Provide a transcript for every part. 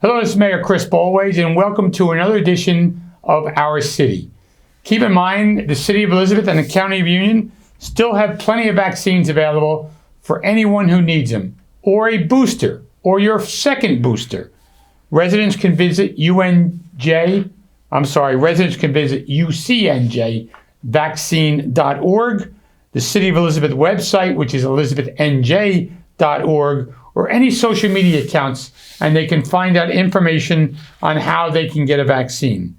Hello, this is Mayor Bollwage, and welcome to another edition of Our City. Keep in mind, the City of Elizabeth and the County of Union still have plenty of vaccines available for anyone who needs them, or a booster, or your second booster. Residents can visit UCNJvaccine.org, the City of Elizabeth website, which is elizabethnj.org, or any social media accounts, and they can find out information on how they can get a vaccine.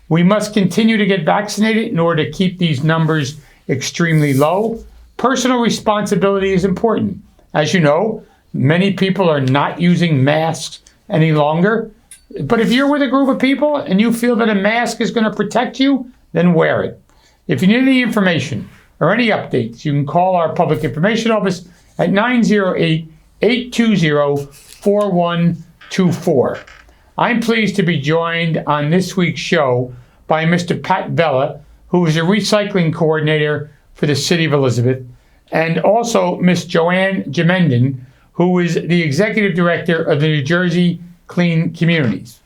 We must continue to get vaccinated in order to keep these numbers extremely low. Personal responsibility is important. As you know, many people are not using masks any longer. But if you're with a group of people and you feel that a mask is going to protect you, then wear it. If you need any information or any updates, you can call our Public Information Office at 908-820-4124. I'm pleased to be joined on this week's show by Mr. Pat Vella, who is a recycling coordinator for the City of Elizabeth, and also Ms. Joann Gemenden, who is the executive director of the New Jersey Clean Communities.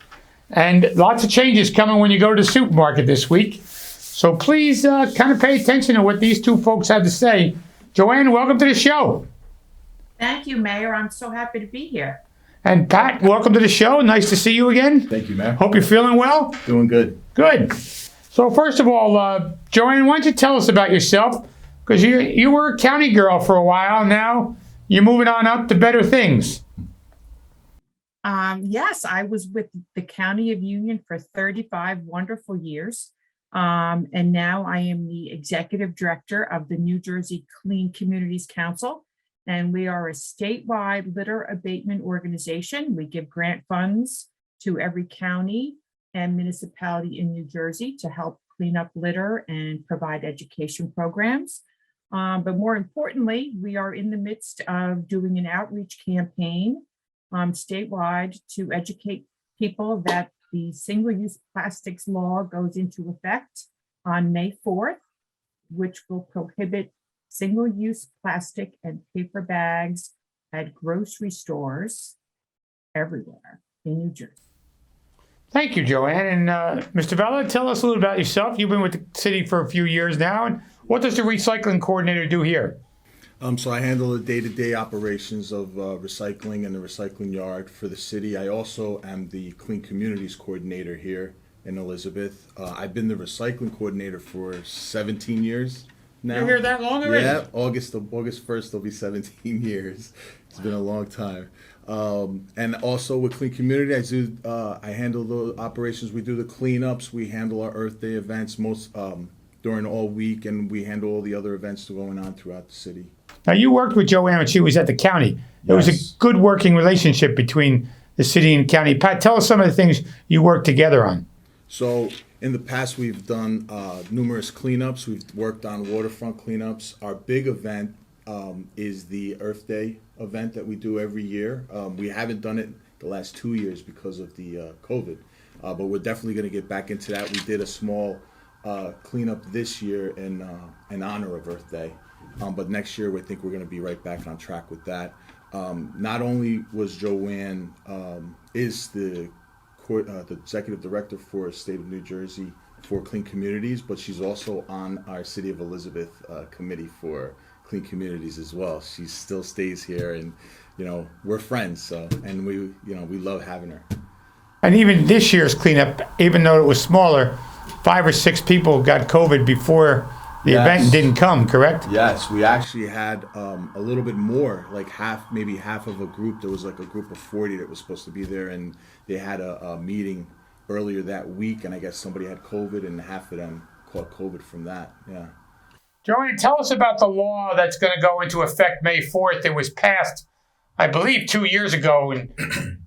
And lots of changes coming when you go to the supermarket this week. So please kind of pay attention to what these two folks have to say. Joann, welcome to the show. Thank you, Mayor. I'm so happy to be here. And Pat, welcome to the show. Nice to see you again. Thank you, Mayor. Hope you're feeling well. Doing good. Good. So first of all, Joann, why don't you tell us about yourself? Because you were a county girl for a while. Now you're moving on up to better things. Yes, I was with the County of Union for 35 wonderful years. And now I am the executive director of the New Jersey Clean Communities Council. And we are a statewide litter abatement organization. We give grant funds to every county and municipality in New Jersey to help clean up litter and provide education programs. But more importantly, we are in the midst of doing an outreach campaign statewide to educate people that the single-use plastics law goes into effect on May 4th, which will prohibit single-use plastic and paper bags at grocery stores everywhere in New Jersey. Thank you, Joann. And Mr. Vella, tell us a little about yourself. You've been with the city for a few years now. And what does the recycling coordinator do here? So I handle the day-to-day operations of recycling and the recycling yard for the city. I also am the Clean Communities coordinator here in Elizabeth. I've been the recycling coordinator for 17 years now. You're here that long already? Yeah, August 1st, will be 17 years. It's been a long time. And also with Clean Community, I handle the operations. We do the cleanups. We handle our Earth Day events during all week, and we handle all the other events going on throughout the city. Now, you worked with Joann when she was at the county. There was a good working relationship between the city and county. Pat, tell us some of the things you worked together on. So in the past, we've done numerous cleanups. We've worked on waterfront cleanups. Our big event is the Earth Day event that we do every year. We haven't done it the last 2 years because of the COVID, but we're definitely going to get back into that. We did a small cleanup this year in honor of Earth Day. But next year, we think we're going to be right back on track with that. Not only was Joann is the executive director for State of New Jersey for Clean Communities, but she's also on our City of Elizabeth committee for Clean Communities as well. She still stays here, and we're friends. So, and we love having her. And even this year's cleanup, even though it was smaller, 5 or 6 people got COVID before the event and didn't come, correct? Yes, we actually had a little bit more, like maybe half of a group. There was like a group of 40 that was supposed to be there, and they had a meeting earlier that week, and I guess somebody had COVID, and half of them caught COVID from that. Yeah. Joann, tell us about the law that's going to go into effect May 4th. It was passed, I believe 2 years ago, and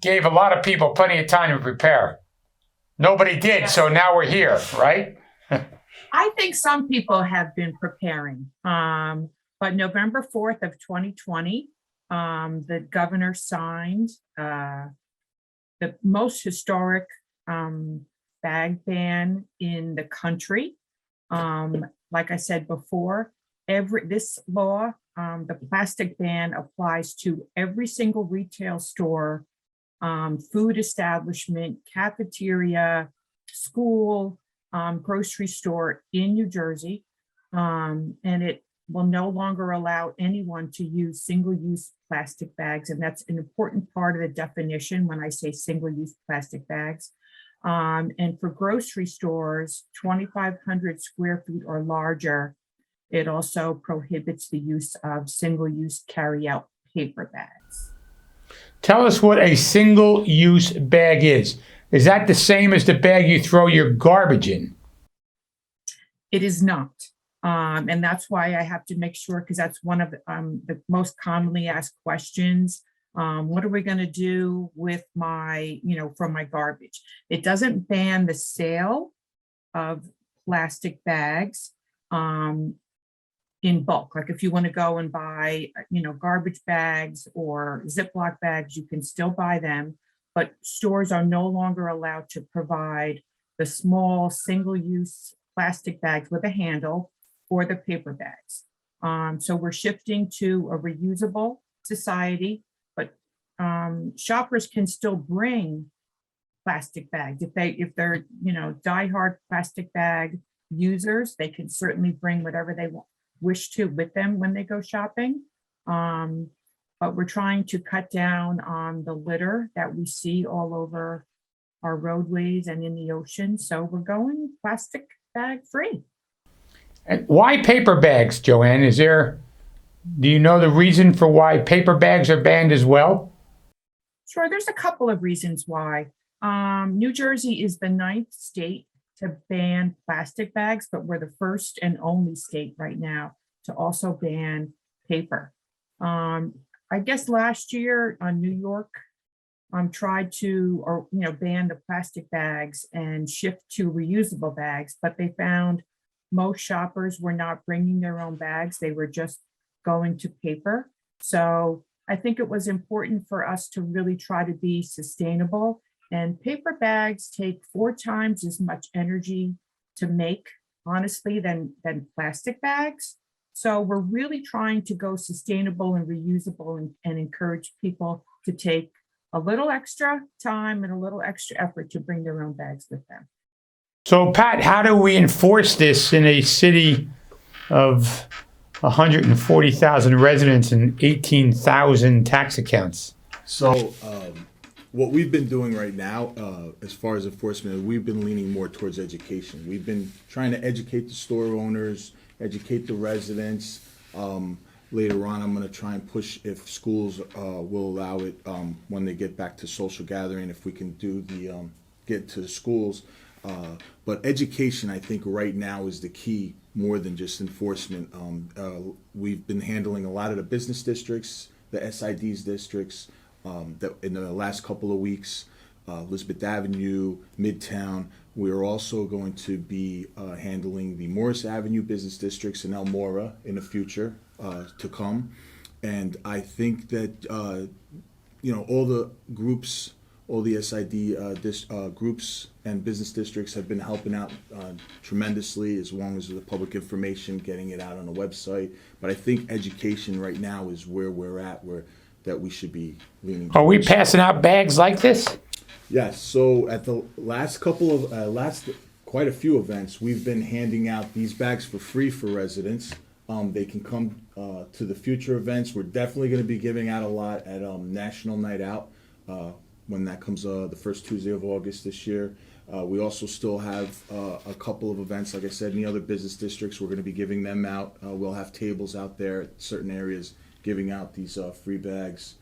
gave a lot of people plenty of time to prepare. Nobody did, so now we're here, right? I think some people have been preparing, but November 4th of 2020, the governor signed the most historic bag ban in the country. Like I said before, this law, the plastic ban applies to every single retail store, food establishment, cafeteria, school, grocery store in New Jersey. And it will no longer allow anyone to use single-use plastic bags. And that's an important part of the definition when I say single-use plastic bags. And for grocery stores, 2,500 square feet or larger, it also prohibits the use of single-use carry-out paper bags. Tell us what a single-use bag is. Is that the same as the bag you throw your garbage in? It is not. And that's why I have to make sure, because that's one of the most commonly asked questions. What are we going to do with my, from my garbage? It doesn't ban the sale of plastic bags in bulk. Like if you want to go and buy, garbage bags or Ziploc bags, you can still buy them, but stores are no longer allowed to provide the small single-use plastic bags with a handle or the paper bags. So we're shifting to a reusable society, but shoppers can still bring plastic bags. If they're diehard plastic bag users, they can certainly bring whatever they wish to with them when they go shopping. But we're trying to cut down on the litter that we see all over our roadways and in the ocean. So we're going plastic bag free. And why paper bags, Joann? Do you know the reason for why paper bags are banned as well? Sure, there's a couple of reasons why. New Jersey is the 9th state to ban plastic bags, but we're the first and only state right now to also ban paper. I guess last year, New York tried to, ban the plastic bags and shift to reusable bags, but they found most shoppers were not bringing their own bags. They were just going to paper. So I think it was important for us to really try to be sustainable. And paper bags take 4 times as much energy to make, honestly, than plastic bags. So we're really trying to go sustainable and reusable and encourage people to take a little extra time and a little extra effort to bring their own bags with them. So, Pat, how do we enforce this in a city of 140,000 residents and 18,000 tax accounts? So, what we've been doing right now, as far as enforcement, we've been leaning more towards education. We've been trying to educate the store owners, educate the residents. Later on, I'm going to try and push if schools will allow it when they get back to social gathering, if we can do get to the schools. But education, I think right now is the key more than just enforcement. We've been handling a lot of the business districts, the SIDs districts, that in the last couple of weeks, Elizabeth Avenue, Midtown. We're also going to be handling the Morris Avenue business districts in Elmora in the future to come. And I think that, all the groups, all the SID groups and business districts have been helping out tremendously, as long as the public information, getting it out on the website. But I think education right now is where we're at, that we should be leaning towards. Are we passing out bags like this? Yes. So at the last couple of quite a few events, we've been handing out these bags for free for residents. They can come to the future events. We're definitely going to be giving out a lot at National Night Out when that comes the first Tuesday of August this year. We also still have a couple of events, like I said, in the other business districts. We're going to be giving them out. We'll have tables out there at certain areas giving out these free bags,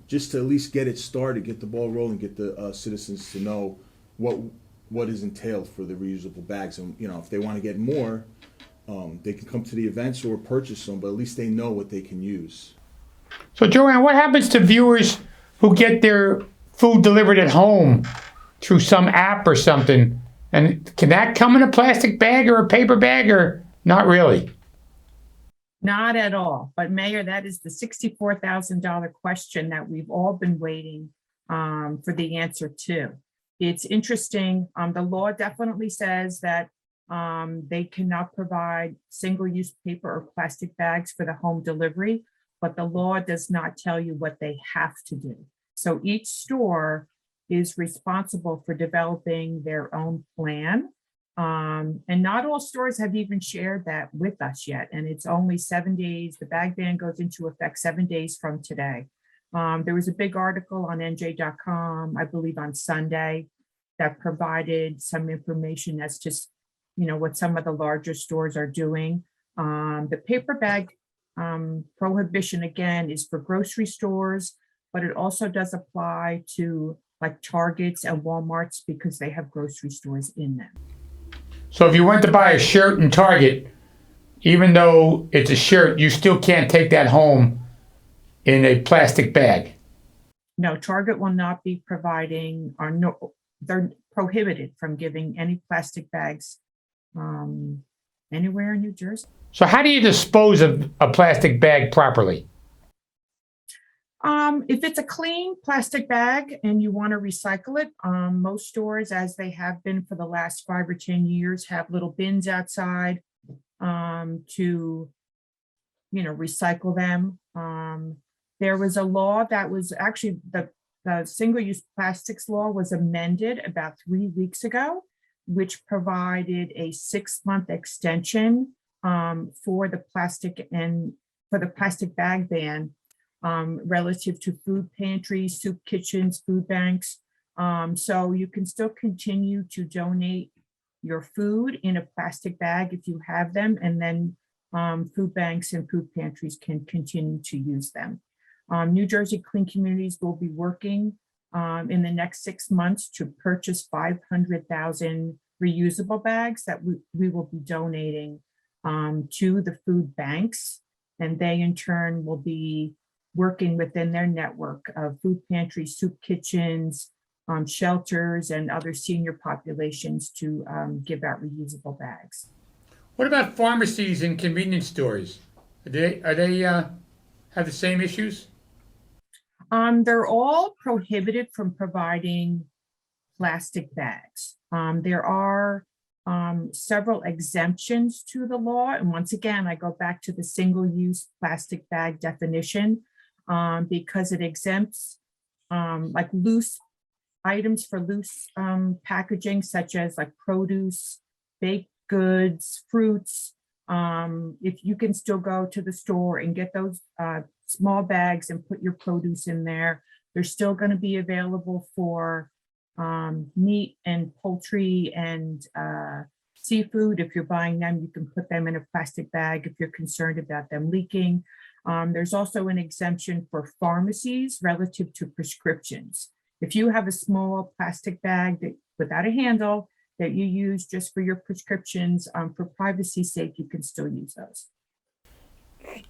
just to at least get it started, get the ball rolling, get the citizens to know what is entailed for the reusable bags. And if they want to get more, they can come to the events or purchase them, but at least they know what they can use. So Joann, what happens to viewers who get their food delivered at home through some app or something? And can that come in a plastic bag or a paper bag, or not really? Not at all. But Mayor, that is the $64,000 question that we've all been waiting for the answer to. It's interesting. The law definitely says that they cannot provide single-use paper or plastic bags for the home delivery, but the law does not tell you what they have to do. So each store is responsible for developing their own plan. And not all stores have even shared that with us yet. And it's only 7 days. The bag ban goes into effect 7 days from today. There was a big article on NJ.com, I believe on Sunday, that provided some information as to, what some of the larger stores are doing. The paper bag prohibition, again, is for grocery stores, but it also does apply to like Targets and Walmarts because they have grocery stores in them. So if you went to buy a shirt in Target, even though it's a shirt, you still can't take that home in a plastic bag. No, Target will not be providing, or no, they're prohibited from giving any plastic bags anywhere in New Jersey. So how do you dispose of a plastic bag properly? If it's a clean plastic bag and you want to recycle it, most stores, as they have been for the last 5 or 10 years, have little bins outside to, recycle them. There was a law that was actually the single-use plastics law was amended about 3 weeks ago, which provided a 6-month extension for the plastic bag ban. Relative to food pantries, soup kitchens, food banks. So you can still continue to donate your food in a plastic bag if you have them, and then food banks and food pantries can continue to use them. New Jersey Clean Communities will be working in the next 6 months to purchase 500,000 reusable bags that we will be donating to the food banks, and they in turn will be working within their network of food pantries, soup kitchens, shelters, and other senior populations to give out reusable bags. What about pharmacies and convenience stores? Are they have the same issues? They're all prohibited from providing plastic bags. There are several exemptions to the law. And once again, I go back to the single-use plastic bag definition. Because it exempts like loose items for loose packaging, such as like produce, baked goods, fruits. If you can still go to the store and get those small bags and put your produce in there, they're still going to be available for meat and poultry and seafood. If you're buying them, you can put them in a plastic bag if you're concerned about them leaking. There's also an exemption for pharmacies relative to prescriptions. If you have a small plastic bag without a handle that you use just for your prescriptions, for privacy's sake, you can still use those.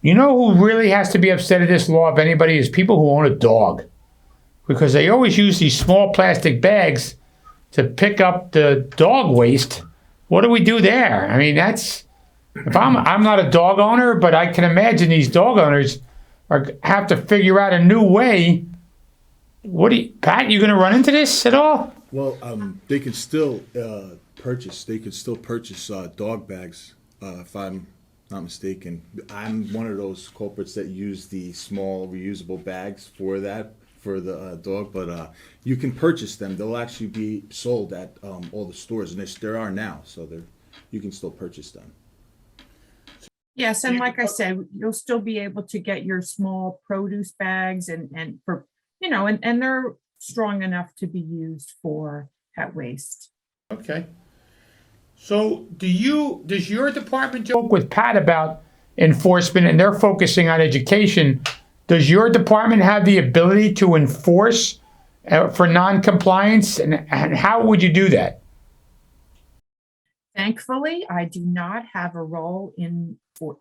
You know who really has to be upset at this law, if anybody, is people who own a dog. Because they always use these small plastic bags to pick up the dog waste. What do we do there? I mean, if I'm not a dog owner, but I can imagine these dog owners have to figure out a new way. Pat, you going to run into this at all? Well, they could still purchase. They could still purchase dog bags, if I'm not mistaken. I'm one of those culprits that use the small reusable bags for the dog. But you can purchase them. They'll actually be sold at all the stores, and there are now, so you can still purchase them. Yes, and like I said, you'll still be able to get your small produce bags and for, and they're strong enough to be used for pet waste. Okay. So does your department work with Pat about enforcement, and they're focusing on education? Does your department have the ability to enforce for non-compliance, and how would you do that? Thankfully, I do not have a role in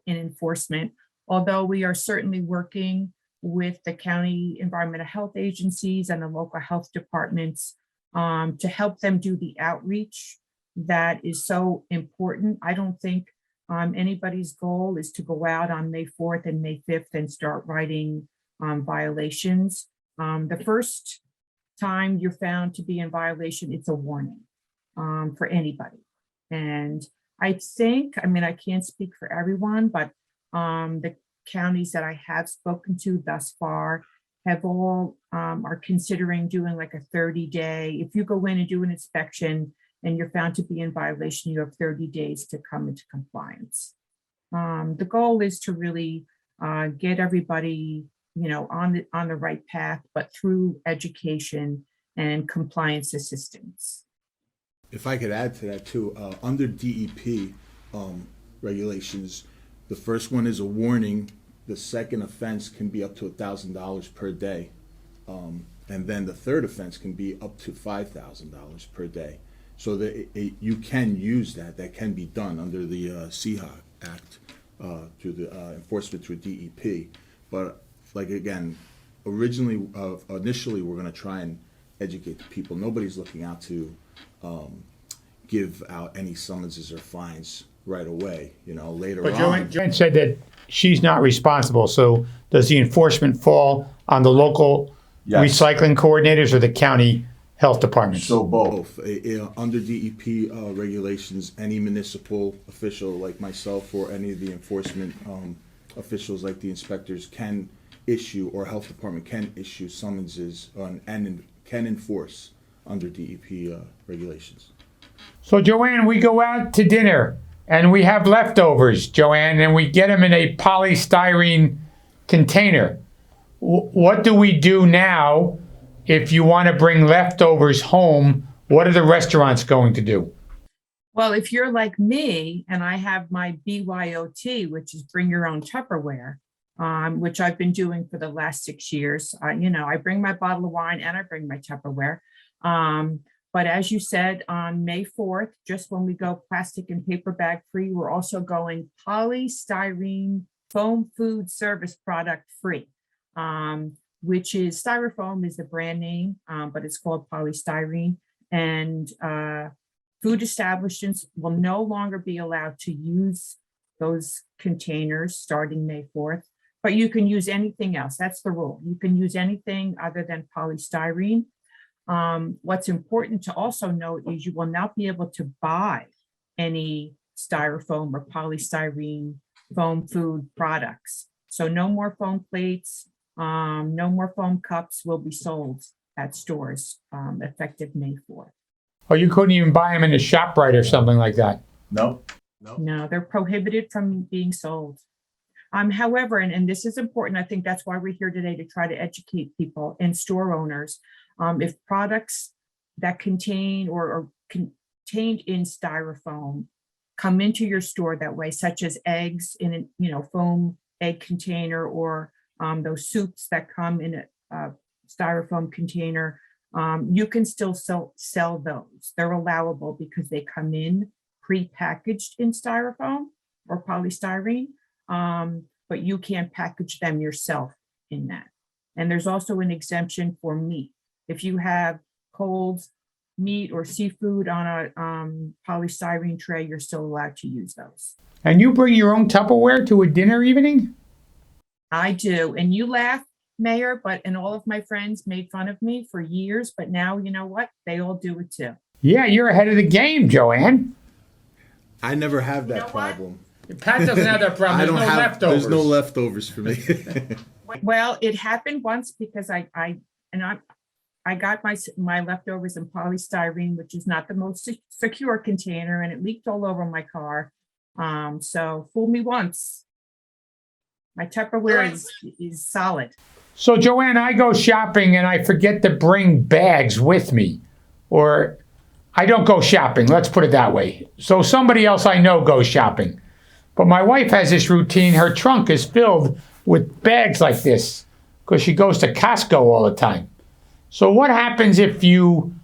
enforcement, although we are certainly working with the county environmental health agencies and the local health departments to help them do the outreach that is so important. I don't think anybody's goal is to go out on May 4th and May 5th and start writing violations. The first time you're found to be in violation, it's a warning for anybody. And I think, I mean, I can't speak for everyone, but the counties that I have spoken to thus far have all are considering doing like a 30-day. If you go in and do an inspection and you're found to be in violation, you have 30 days to come into compliance. The goal is to really get everybody, you know, on the right path, but through education and compliance assistance. If I could add to that too, under DEP regulations, the first one is a warning. The second offense can be up to $1,000 per day. And then the third offense can be up to $5,000 per day. So that you can use that. That can be done under the CHA Act through the enforcement through DEP. But like again, initially we're going to try and educate the people. Nobody's looking out to give out any summonses or fines right away. You know, later But on. Joann said that she's not responsible. So does the enforcement fall on the local recycling coordinators or the county health departments? So both. Under DEP regulations, any municipal official like myself or any of the enforcement officials like the inspectors can issue, or health department can issue summonses and can enforce under DEP regulations. So Joann, we go out to dinner and we have leftovers, Joann, and we get them in a polystyrene container. What do we do now if you want to bring leftovers home? What are the restaurants going to do? Well, if you're like me and I have my BYOT, which is bring your own Tupperware, which I've been doing for the last 6 years, you know, I bring my bottle of wine and I bring my Tupperware. But as you said, on May 4th, just when we go plastic and paper bag free, we're also going polystyrene foam food service product free, which is styrofoam is the brand name, but it's called polystyrene. And food establishments will no longer be allowed to use those containers starting May 4th, but you can use anything else. That's the rule. You can use anything other than polystyrene. What's important to also note is you will not be able to buy any styrofoam or polystyrene foam food products. So no more foam plates, no more foam cups will be sold at stores effective May 4th. Or you couldn't even buy them in a ShopRite or something like that? No. No, they're prohibited from being sold. However, and this is important, I think that's why we're here today, to try to educate people and store owners. If products that contain or are contained in styrofoam come into your store that way, such as eggs in a foam egg container, or those soups that come in a styrofoam container, you can still sell those. They're allowable because they come in pre-packaged in styrofoam or polystyrene, but you can't package them yourself in that. And there's also an exemption for meat. If you have cold meat or seafood on a polystyrene tray, you're still allowed to use those. And you bring your own Tupperware to a dinner evening? I do. And you laugh, Mayor, and all of my friends made fun of me for years, but now you know what? They all do it too. Yeah, you're ahead of the game, Joann. I never have that You know what? problem. Pat doesn't have that problem. There's no leftovers. There's no leftovers for me. Well, it happened once because I got my leftovers in polystyrene, which is not the most secure container, and it leaked all over my car. So fool me once. My Tupperware is solid. So Joann, I go shopping and I forget to bring bags with me, or I don't go shopping, let's put it that way. So somebody else I know goes shopping. But my wife has this routine, her trunk is filled with bags like this because she goes to Costco all the time. So what happens if you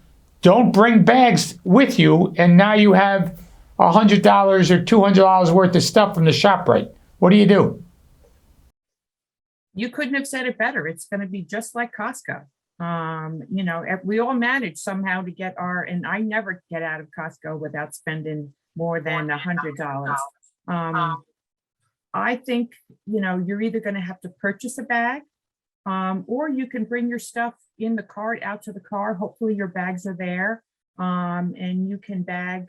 don't bring bags with you and now you have $100 or $200 worth of stuff from the ShopRite? What do you do? You couldn't have said it better. It's going to be just like Costco. We all manage somehow to get and I never get out of Costco without spending more than $100. I think, you're either going to have to purchase a bag, or you can bring your stuff in the cart out to the car. Hopefully your bags are there, and you can bag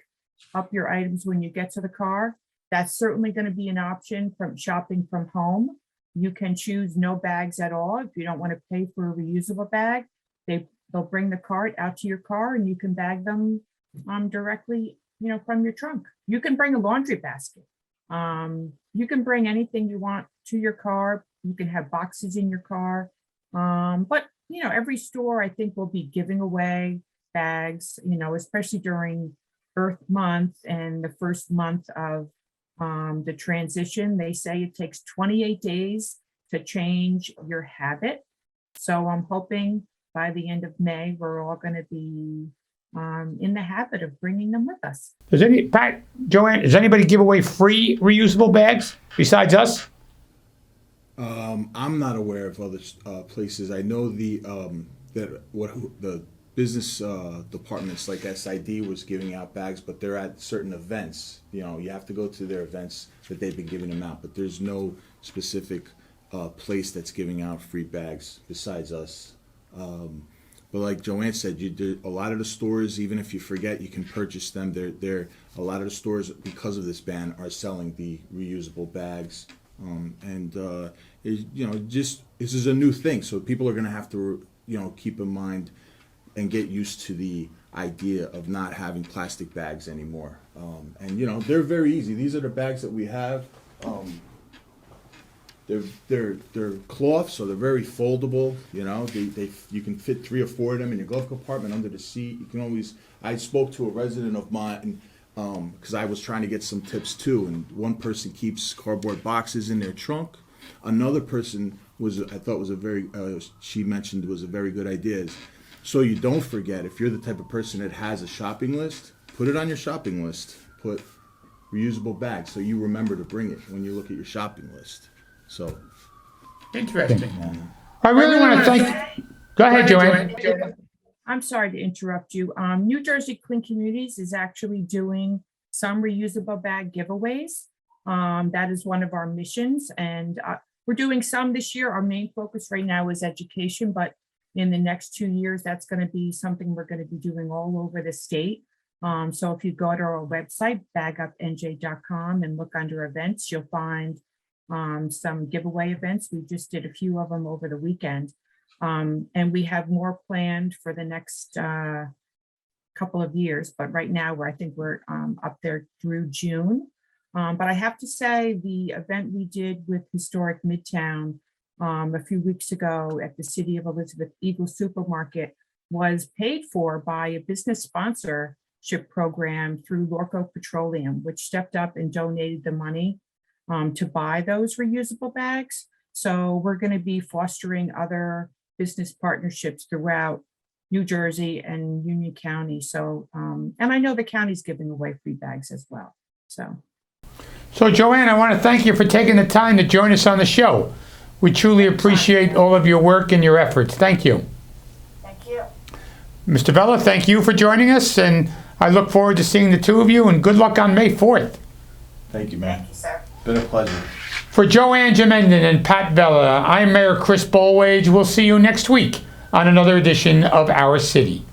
up your items when you get to the car. That's certainly going to be an option from shopping from home. You can choose no bags at all. If you don't want to pay for a reusable bag, they'll bring the cart out to your car and you can bag them directly, from your trunk. You can bring a laundry basket. You can bring anything you want to your car. You can have boxes in your car. But every store I think will be giving away bags, especially during Earth Month and the first month of the transition. They say it takes 28 days to change your habit. So I'm hoping by the end of May, we're all going to be in the habit of bringing them with us. Joann, does anybody give away free reusable bags besides us? I'm not aware of other places. I know the business departments like SID was giving out bags, but they're at certain events. You have to go to their events that they've been giving them out, but there's no specific place that's giving out free bags besides us. But like Joann said, a lot of the stores, even if you forget, you can purchase them. A lot of the stores, because of this ban, are selling the reusable bags. This is a new thing, so people are going to have to, keep in mind and get used to the idea of not having plastic bags anymore. They're very easy. These are the bags that we have. They're cloth, so they're very foldable. You can fit 3 or 4 of them in your glove compartment under the seat. You can always. I spoke to a resident of mine because I was trying to get some tips too, and one person keeps cardboard boxes in their trunk. Another person she mentioned was a very good idea. So you don't forget, if you're the type of person that has a shopping list, put it on your shopping list. Put reusable bags so you remember to bring it when you look at your shopping list. So interesting. I really want to thank. Go ahead, Joann. I'm sorry to interrupt you. New Jersey Clean Communities is actually doing some reusable bag giveaways. That is one of our missions, and we're doing some this year. Our main focus right now is education, but in the next 2 years, that's going to be something we're going to be doing all over the state. So if you go to our website, bagupnj.com, and look under events, you'll find some giveaway events. We just did a few of them over the weekend. And we have more planned for the next couple of years. But right now, I think we're up there through June. But I have to say, the event we did with Historic Midtown a few weeks ago at the City of Elizabeth Eagle Supermarket was paid for by a business sponsorship program through Lorco Petroleum, which stepped up and donated the money to buy those reusable bags. So we're going to be fostering other business partnerships throughout New Jersey and Union County. So, and I know the county's giving away free bags as well. So Joann, I want to thank you for taking the time to join us on the show. We truly appreciate all of your work and your efforts. Thank you. Thank you. Mr. Vella, thank you for joining us, and I look forward to seeing the two of you, and good luck on May 4th. Thank you, man. Thank you, sir. Been a pleasure. For Joann Gemenden and Pat Vella, I'm Mayor Chris Bollwage. We'll see you next week on another edition of Our City.